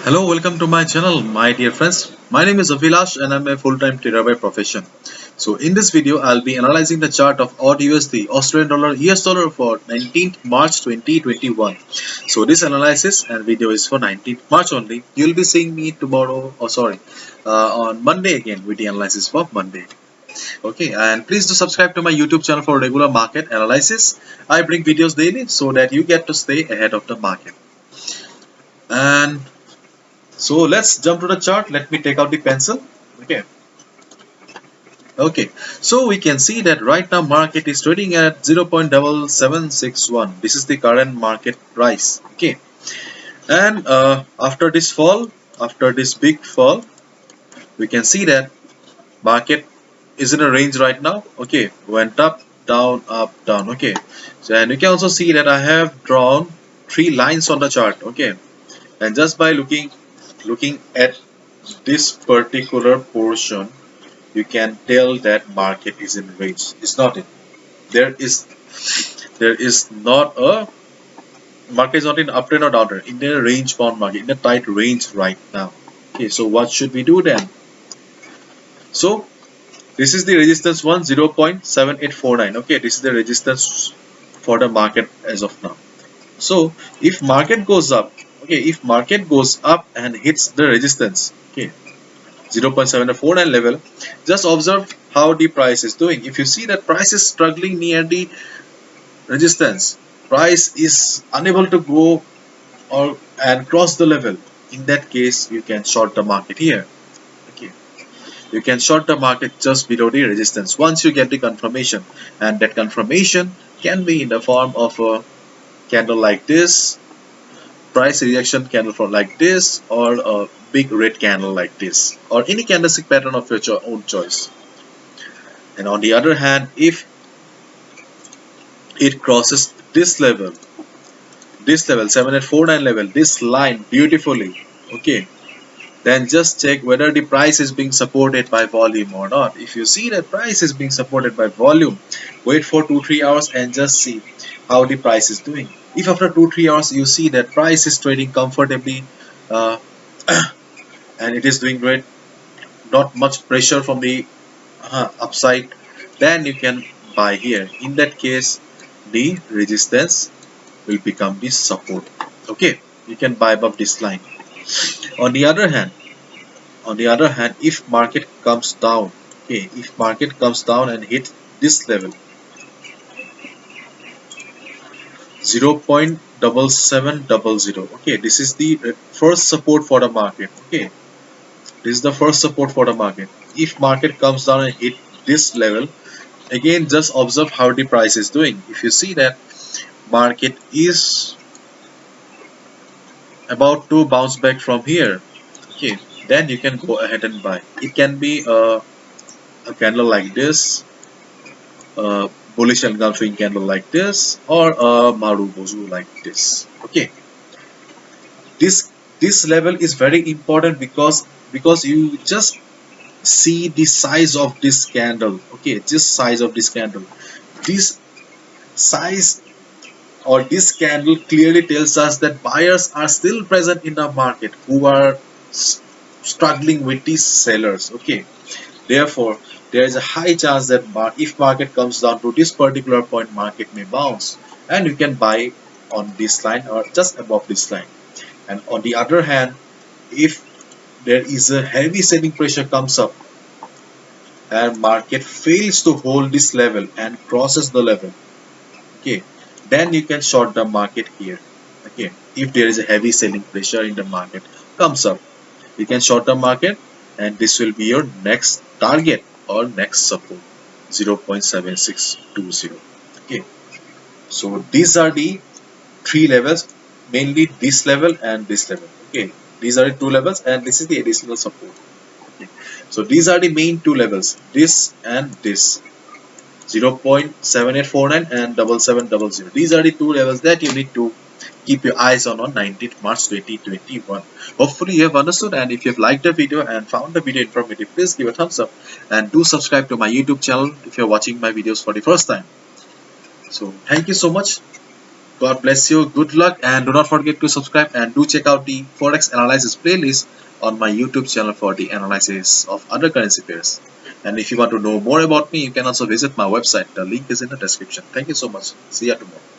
Hello, welcome to my channel, my dear friends. My name is Avilash and I'm a full-time trader by profession. So in this video, I'll be analyzing the chart of AUD USD Australian dollar US dollar for 19th March 2021. So this analysis and video is for 19th March only. You'll be seeing me tomorrow, on Monday again with the analysis for Monday. Okay, and please do subscribe to my YouTube channel for regular market analysis. I bring videos daily so that you get to stay ahead of the market. And so let's jump to the chart. Let me take out the pencil. Okay. Okay. So we can see that right now market is trading at 0.7761. This is the current market price. Okay. And after this fall, after this big fall, we can see that market is in a range right now. Okay. Went up, down, up, down. Okay. So and you can also see that I have drawn three lines on the chart. Okay. And just by looking at this particular portion, you can tell that market is in range. It's not it. There is not a market is not in uptrend or downtrend, in a range bound market, in a tight range right now. Okay, so what should we do then? So this is the resistance 0.7849. Okay, this is the resistance for the market as of now. So if market goes up, okay, if market goes up and hits the resistance, okay, 0.749 level, just observe how the price is doing. If you see that price is struggling near the resistance, price is unable to go or and cross the level, in that case you can short the market here. Okay, you can short the market just below the resistance once you get the confirmation, and that confirmation can be in the form of a candle like this, price reaction candle for like this, or a big red candle like this, or any candlestick pattern of your own choice. And on the other hand, if it crosses this level 7849 level, this line beautifully, okay, then just check whether the price is being supported by volume or not. If you see that price is being supported by volume, wait for 2-3 hours and just see how the price is doing. If after 2-3 hours you see that price is trading comfortably, uh, and it is doing great, not much pressure from the upside, then you can buy here. In that case, the resistance will become the support. Okay, you can buy above this line. On the other hand, if market comes down, okay, if market comes down and hit this level 0.7700, okay, this is the first support for the market. Okay, this is the first support for the market. If market comes down and hit this level, again just observe how the price is doing. If you see that market is about to bounce back from here, okay, then you can go ahead and buy. It can be a candle like this, a bullish engulfing candle like this, or a marubozu like this. Okay, this level is very important because you just see the size of this candle. Okay, this size of this candle, this size or this candle clearly tells us that buyers are still present in the market who are struggling with these sellers. Okay, therefore there is a high chance that if market comes down to this particular point, market may bounce and you can buy on this line or just above this line. And on the other hand, if there is a heavy selling pressure comes up and market fails to hold this level and crosses the level, okay, then you can short the market here. Okay, if there is a heavy selling pressure in the market comes up, you can short the market, and this will be your next target or next support, 0.7620. Okay, so these are the three levels, mainly this level and this level. Okay, these are the two levels and this is the additional support. Okay, so these are the main two levels, this and this, 0.7849 and 7700. These are the two levels that you need to keep your eyes on 19th March 2021. Hopefully you have understood, and if you have liked the video and found the video informative, please give a thumbs up and do subscribe to my YouTube channel if you are watching my videos for the first time. So thank you so much. God bless you. Good luck, and do not forget to subscribe, and do check out the Forex analysis playlist on my YouTube channel for the analysis of other currency pairs. And if you want to know more about me, you can also visit my website. The link is in the description. Thank you so much. See you tomorrow.